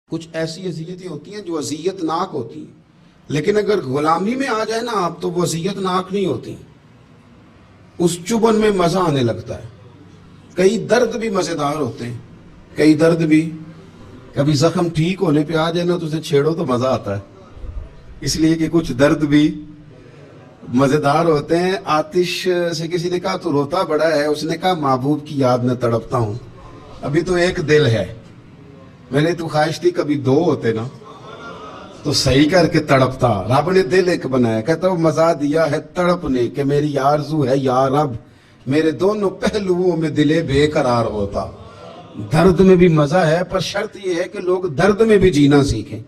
کچھ ایسی اذیتیں ہوتی ہیں جو اذیت ناک ہوتی ہیں، لیکن اگر غلامی میں آ جائے نا آپ تو وہ اذیت ناک نہیں ہوتی، اس چبن میں مزہ آنے لگتا ہے۔ کئی درد بھی مزیدار ہوتے ہیں، کئی درد بھی کبھی زخم ٹھیک ہونے پہ آ جائے نا تو اسے چھیڑو تو مزہ آتا ہے، اس لیے کہ کچھ درد بھی مزیدار ہوتے ہیں۔ آتش سے کسی نے کہا تو روتا بڑا ہے، اس نے کہا محبوب کی یاد میں تڑپتا ہوں، ابھی تو ایک دل ہے، میں نے تو خواہش تھی کبھی دو ہوتے نا تو صحیح کر کے تڑپتا۔ رب نے دل ایک بنایا، کہتا وہ مزہ دیا ہے تڑپ نے کہ میری آرزو ہے یا رب میرے دونوں پہلوؤں میں دلے بے قرار ہوتا۔ درد میں بھی مزہ ہے، پر شرط یہ ہے کہ لوگ درد میں بھی جینا سیکھیں۔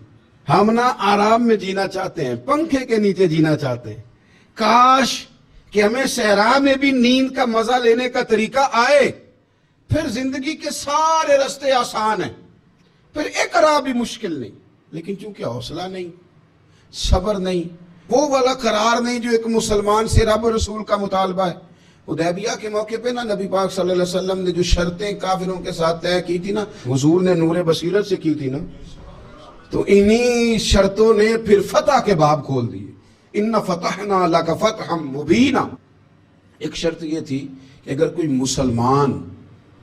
ہم نہ آرام میں جینا چاہتے ہیں، پنکھے کے نیچے جینا چاہتے ہیں، کاش کہ ہمیں صحرا میں بھی نیند کا مزہ لینے کا طریقہ آئے، پھر زندگی کے سارے راستے آسان ہیں، پھر اقرار بھی مشکل نہیں۔ لیکن چونکہ حوصلہ نہیں، صبر نہیں، وہ والا قرار نہیں جو ایک مسلمان سے رب رسول کا مطالبہ ہے۔ حدیبیہ کے موقع پہ نا نبی پاک صلی اللہ علیہ وسلم نے جو شرطیں کافروں کے ساتھ طے کی تھی نا، حضور نے نور بصیرت سے کی تھی نا، تو انہی شرطوں نے پھر فتح کے باب کھول دیے۔ ان فتحنا لک فتحا مبینا۔ ایک شرط یہ تھی کہ اگر کوئی مسلمان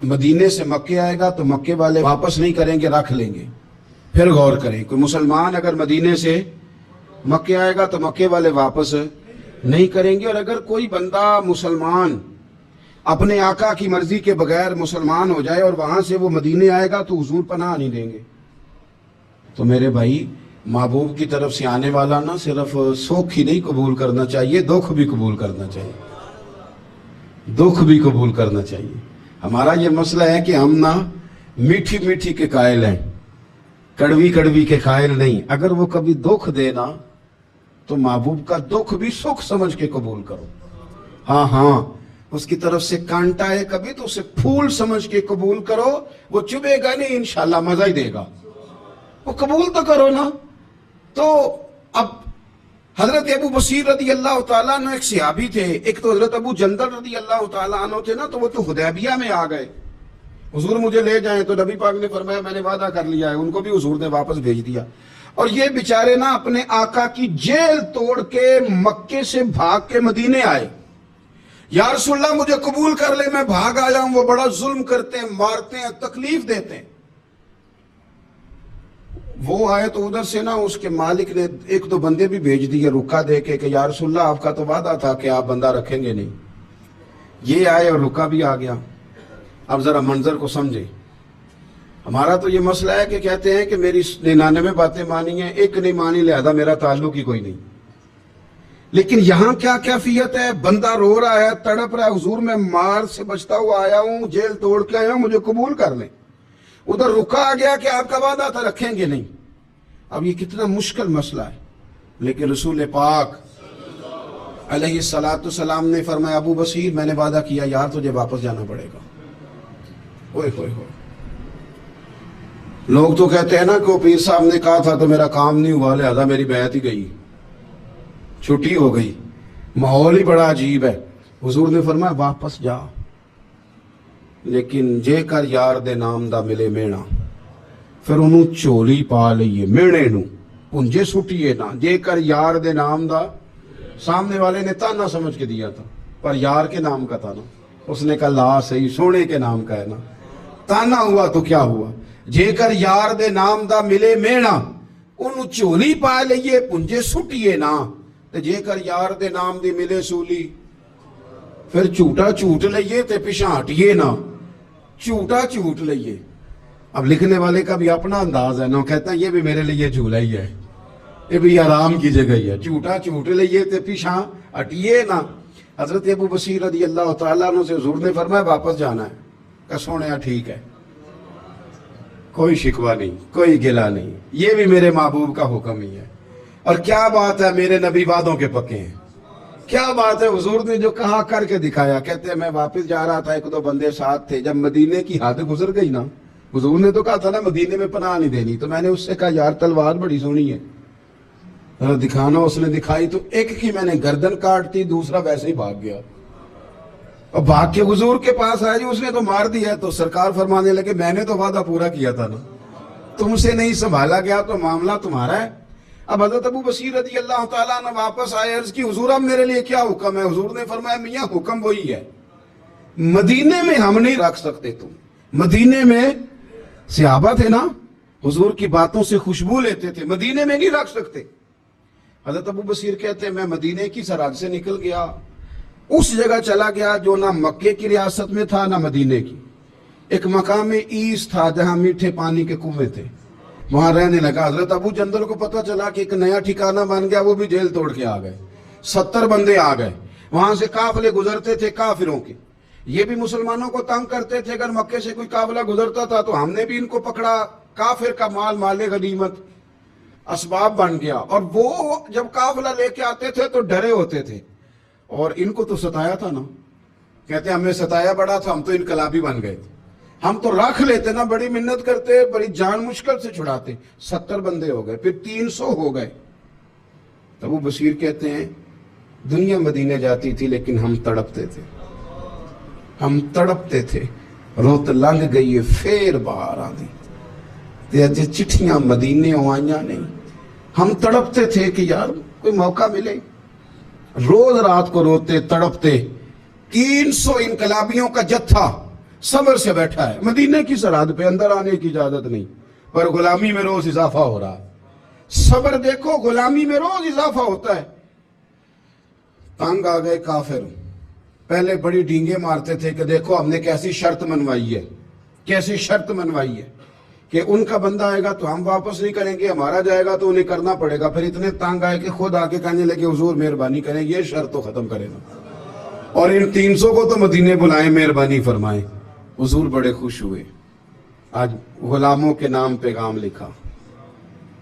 مدینے سے مکے آئے گا تو مکے والے واپس نہیں کریں گے، رکھ لیں گے۔ پھر غور کریں، کوئی مسلمان اگر مدینے سے مکے آئے گا تو مکے والے واپس نہیں کریں گے، اور اگر کوئی بندہ مسلمان اپنے آقا کی مرضی کے بغیر مسلمان ہو جائے اور وہاں سے وہ مدینے آئے گا تو حضور پناہ نہیں دیں گے۔ تو میرے بھائی، محبوب کی طرف سے آنے والا نہ صرف سوکھ ہی نہیں قبول کرنا چاہیے، دکھ بھی قبول کرنا چاہیے، دکھ بھی قبول کرنا چاہیے۔ ہمارا یہ مسئلہ ہے کہ ہم نہ میٹھی میٹھی کے قائل ہیں، کڑوی کڑوی کے قائل نہیں۔ اگر وہ کبھی دکھ دے نا تو محبوب کا دکھ بھی سکھ سمجھ کے قبول کرو۔ ہاں اس کی طرف سے کانٹا ہے کبھی تو اسے پھول سمجھ کے قبول کرو، وہ چبھے گا نہیں، انشاءاللہ مزہ ہی دے گا، وہ قبول تو کرو نا۔ تو اب حضرت ابو بصیر رضی اللہ تعالیٰ عنہ ایک صحابی تھے، ایک تو حضرت ابو جندل رضی اللہ تعالیٰ عنہ تھے نا، تو وہ تو حدیبیہ میں آ گئے، حضور مجھے لے جائیں، تو نبی پاک نے فرمایا میں نے وعدہ کر لیا ہے، ان کو بھی حضور نے واپس بھیج دیا۔ اور یہ بیچارے نا اپنے آقا کی جیل توڑ کے مکے سے بھاگ کے مدینے آئے۔ یا رسول اللہ مجھے قبول کر لے، میں بھاگ آیا ہوں، وہ بڑا ظلم کرتے ہیں، مارتے ہیں، تکلیف دیتے ہیں۔ وہ آئے تو ادھر سے نا اس کے مالک نے ایک دو بندے بھی بھیج دیے رکا دے کے کہ یا رسول اللہ آپ کا تو وعدہ تھا کہ آپ بندہ رکھیں گے نہیں۔ یہ آئے اور رکا بھی آ گیا۔ اب ذرا منظر کو سمجھے۔ ہمارا تو یہ مسئلہ ہے کہ کہتے ہیں کہ میری 99 باتیں مانی ہیں، ایک نہیں مانی، لہذا میرا تعلق ہی کوئی نہیں۔ لیکن یہاں کیا کیفیت ہے؟ بندہ رو رہا ہے، تڑپ رہا ہے، حضور میں مار سے بچتا ہوا آیا ہوں، جیل توڑ کے آیا ہوں، مجھے قبول کر لیں۔ ادھر رکا آ گیا کہ آپ کا وعدہ تھا رکھیں گے نہیں۔ اب یہ کتنا مشکل مسئلہ ہے، لیکن رسول پاک علیہ السلام نے فرمایا ابو بصیر میں نے وعدہ کیا یار تجھے واپس جانا پڑے گا۔ ہوئے ہوئے ہوئے، لوگ تو کہتے ہیں نا کہ وہ پیر صاحب نے کہا تھا تو میرا کام نہیں ہوا لہذا میری بیعت ہی گئی، چھٹی ہو گئی، ماحول ہی بڑا عجیب ہے۔ حضور نے فرمایا واپس جا، لیکن جے کر یار دے نام دا ملے مینا، پھر انہوں چولی پا لئیے مینے نو پنجے سٹیے نا، جے کر یار دے نام دا، سامنے والے نے تانا سمجھ کے دیا تھا پر یار کے نام کا تھا نا، اس نے کہا لا صحیح سونے کے نام کا ہے نا، تانا ہوا تو کیا ہوا، جے کر یار دے نام دا ملے مینا، انہوں چولی پا لئیے پنجے سٹیے نا، تے جے کر یار دے نام دی ملے سولی، پھر جھوٹا جھوٹ لئیے تے پیچھے ہٹیے نا، جھوٹا جھوٹ لئیے۔ اب لکھنے والے کا بھی اپنا انداز ہے نا، کہتا ہے یہ بھی میرے لیے جھولا ہی ہے، یہ بھی آرام کی جگہ ہی ہے، جھوٹا جھوٹ لئیے تے پیچھے ہٹیے نا۔ حضرت ابو بصیر رضی اللہ تعالیٰ عنہ سے حضور نے فرمایا واپس جانا ہے، کہ سونے ٹھیک ہے، کوئی شکوہ نہیں، کوئی گلہ نہیں، یہ بھی میرے محبوب کا حکم ہی ہے۔ اور کیا بات ہے، میرے نبی وعدوں کے پکے ہیں، کیا بات ہے، حضور نے جو کہا کر کے دکھایا۔ کہتے ہیں میں واپس جا رہا تھا، ایک دو بندے ساتھ تھے، جب مدینے کی حد گزر گئی نا، حضور نے تو کہا تھا نا مدینے میں پناہ نہیں دینی، تو میں نے اس سے کہا یار تلوار بڑی سونی ہے، ذرا دکھانا۔ اس نے دکھائی تو ایک کی میں نے گردن کاٹ دی، دوسرا ویسے ہی بھاگ گیا، اور بھاگ کے حضور کے پاس آیا جی اس نے تو مار دیا۔ تو سرکار فرمانے لگے میں نے تو وعدہ پورا کیا تھا نا، تم سے نہیں سنبھالا گیا تو معاملہ تمہارا ہے۔ اب حضرت ابو بصیر رضی اللہ تعالیٰ نے واپس آئے، عرض کی حضور اب میرے لیے کیا حکم ہے؟ حضور نے فرمایا میاں حکم وہی ہے، مدینے میں ہم نہیں رکھ سکتے تم۔ مدینے میں صحابہ تھے نا، حضور کی باتوں سے خوشبو لیتے تھے، مدینے میں نہیں رکھ سکتے۔ حضرت ابو بصیر کہتے ہیں میں مدینے کی سرحد سے نکل گیا، اس جگہ چلا گیا جو نہ مکے کی ریاست میں تھا نہ مدینے کی، ایک مقام ایس تھا جہاں میٹھے پانی کے کنویں تھے، وہاں رہنے لگا۔ حضرت ابو جندل کو پتہ چلا کہ ایک نیا ٹھکانہ بن گیا، وہ بھی جیل توڑ کے آ گئے، 70 بندے آ گئے، وہاں سے قافلے گزرتے تھے کافروں کے، یہ بھی مسلمانوں کو تنگ کرتے تھے، اگر مکے سے کوئی قافلہ گزرتا تھا تو ہم نے بھی ان کو پکڑا، کافر کا مال مال غنیمت اسباب بن گیا۔ اور وہ جب قافلہ لے کے آتے تھے تو ڈرے ہوتے تھے، اور ان کو تو ستایا تھا نا، کہتے ہیں ہمیں ستایا بڑا تھا، ہم تو انقلابی بن گئے تھے، ہم تو رکھ لیتے نا، بڑی منت کرتے، بڑی جان مشکل سے چھڑاتے، 70 بندے ہو گئے، پھر 300 ہو گئے۔ تب وہ بصیر کہتے ہیں دنیا مدینے جاتی تھی لیکن ہم تڑپتے تھے، ہم تڑپتے تھے، روت لنگ گئی پھر باہر آدھی تے چٹھیاں مدینے آئیاں نہیں، ہم تڑپتے تھے کہ یار کوئی موقع ملے، روز رات کو روتے تڑپتے۔ 300 انقلابیوں کا جتھا صبر سے بیٹھا ہے مدینے کی سرحد پہ، اندر آنے کی اجازت نہیں، پر غلامی میں روز اضافہ ہو رہا ہے۔ صبر دیکھو، غلامی میں روز اضافہ ہوتا ہے۔ تنگ آ گئے کافر، پہلے بڑی ڈینگیں مارتے تھے کہ دیکھو ہم نے کیسی شرط منوائی ہے، کیسی شرط منوائی ہے کہ ان کا بندہ آئے گا تو ہم واپس نہیں کریں گے، ہمارا جائے گا تو انہیں کرنا پڑے گا۔ پھر اتنے تنگ آئے کہ خود آ کے کہنے لگے حضور مہربانی کریں، یہ شرط تو ختم کرے گا، اور ان 300 کو تو مدینے بلائیں، مہربانی فرمائیں۔ حضور بڑے خوش ہوئے، آج غلاموں کے نام پیغام لکھا،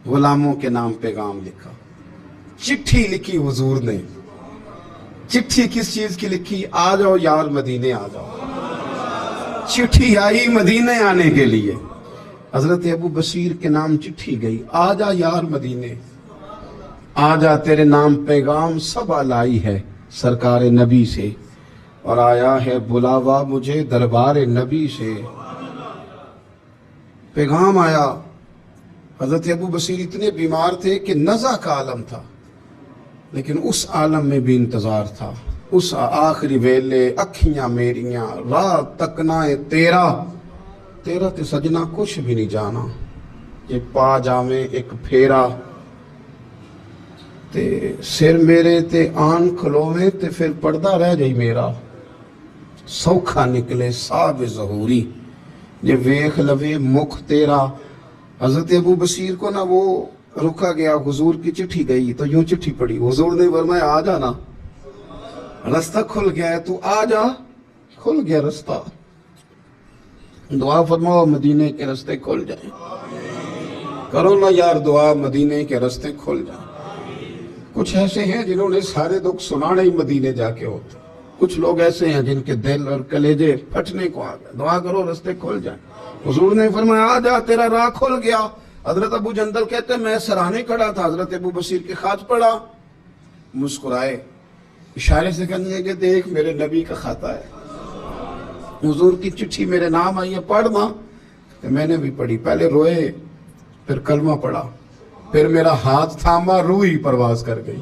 غلاموں کے نام پیغام لکھا، چٹھی لکھی حضور نے۔ چٹھی کس چیز کی لکھی؟ آ جاؤ یار مدینے آ جاؤ۔ چٹھی آئی مدینے آنے کے لیے، حضرت ابو بصیر کے نام چٹھی گئی، آ جا یار مدینے، آ جا تیرے نام پیغام سب لائی ہے سرکار نبی سے، اور آیا ہے بلاوا مجھے دربار نبی سے۔ پیغام آیا۔ حضرت ابو بصیر اتنے بیمار تھے کہ نزع کا عالم تھا، لیکن اس عالم میں بھی انتظار تھا۔ اس آخری ویلے اکھیاں میریاں رات تکنائے تیرا تے سجنا کچھ بھی نہیں جانا، یہ پا جاویں ایک پھیرا، تے سر میرے تے آن کھلوویں تے پھر پردہ رہ جائی میرا، سوکھا نکلے صاحب ظہوری، یہ ویخ لوے مکھ تیرا۔ حضرت ابو بصیر کو نا وہ رکا گیا، حضور کی چٹھی گئی تو یوں چٹھی پڑی، حضور نے فرمایا آ جانا، رستہ کھل گیا ہے، تو آ جا، کھل گیا رستہ۔ دعا فرماؤ مدینے کے رستے کھل جائیں، کرو نا یار دعا مدینے کے رستے کھل جائیں۔ کچھ ایسے ہیں جنہوں نے سارے دکھ سنانے ہی مدینے جا کے ہوتے، کچھ لوگ ایسے ہیں جن کے دل اور کلیجے پھٹنے کو آ گئے، دعا کرو رستے کھل جائیں۔ حضور نے فرمایا آ جا تیرا راہ کھل گیا۔ حضرت ابو جندل کہتے ہیں میں سرانے کھڑا تھا، حضرت ابو بصیر کے خط پڑھا، مسکرائے، اشارے سے کہنے لگے کہ دیکھ میرے نبی کا خط ہے، حضور کی چٹھی میرے نام آئی ہے، پڑھ ماں۔ میں نے بھی پڑھی، پہلے روئے، پھر کلمہ پڑھا، پھر میرا ہاتھ تھاما، روح ہی پرواز کر گئی،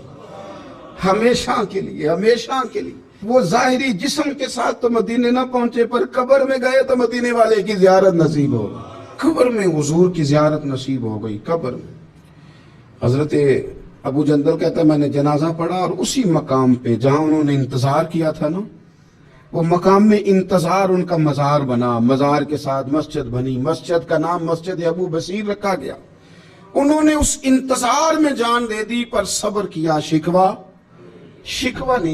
ہمیشہ کے لیے، ہمیشہ کے لیے۔ وہ ظاہری جسم کے ساتھ تو مدینے نہ پہنچے، پر قبر میں گئے تو مدینے والے کی زیارت نصیب ہو گئی، قبر میں حضور کی زیارت نصیب ہو گئی، قبر میں۔ حضرت ابو جندل کہتا ہے میں نے جنازہ پڑھا، اور اسی مقام پہ جہاں انہوں نے انتظار کیا تھا نا، وہ مقام میں انتظار ان کا مزار بنا، مزار کے ساتھ مسجد بنی، مسجد کا نام مسجد ابو بصیر رکھا گیا۔ انہوں نے اس انتظار میں جان دے دی، پر صبر کیا، شکوہ نہیں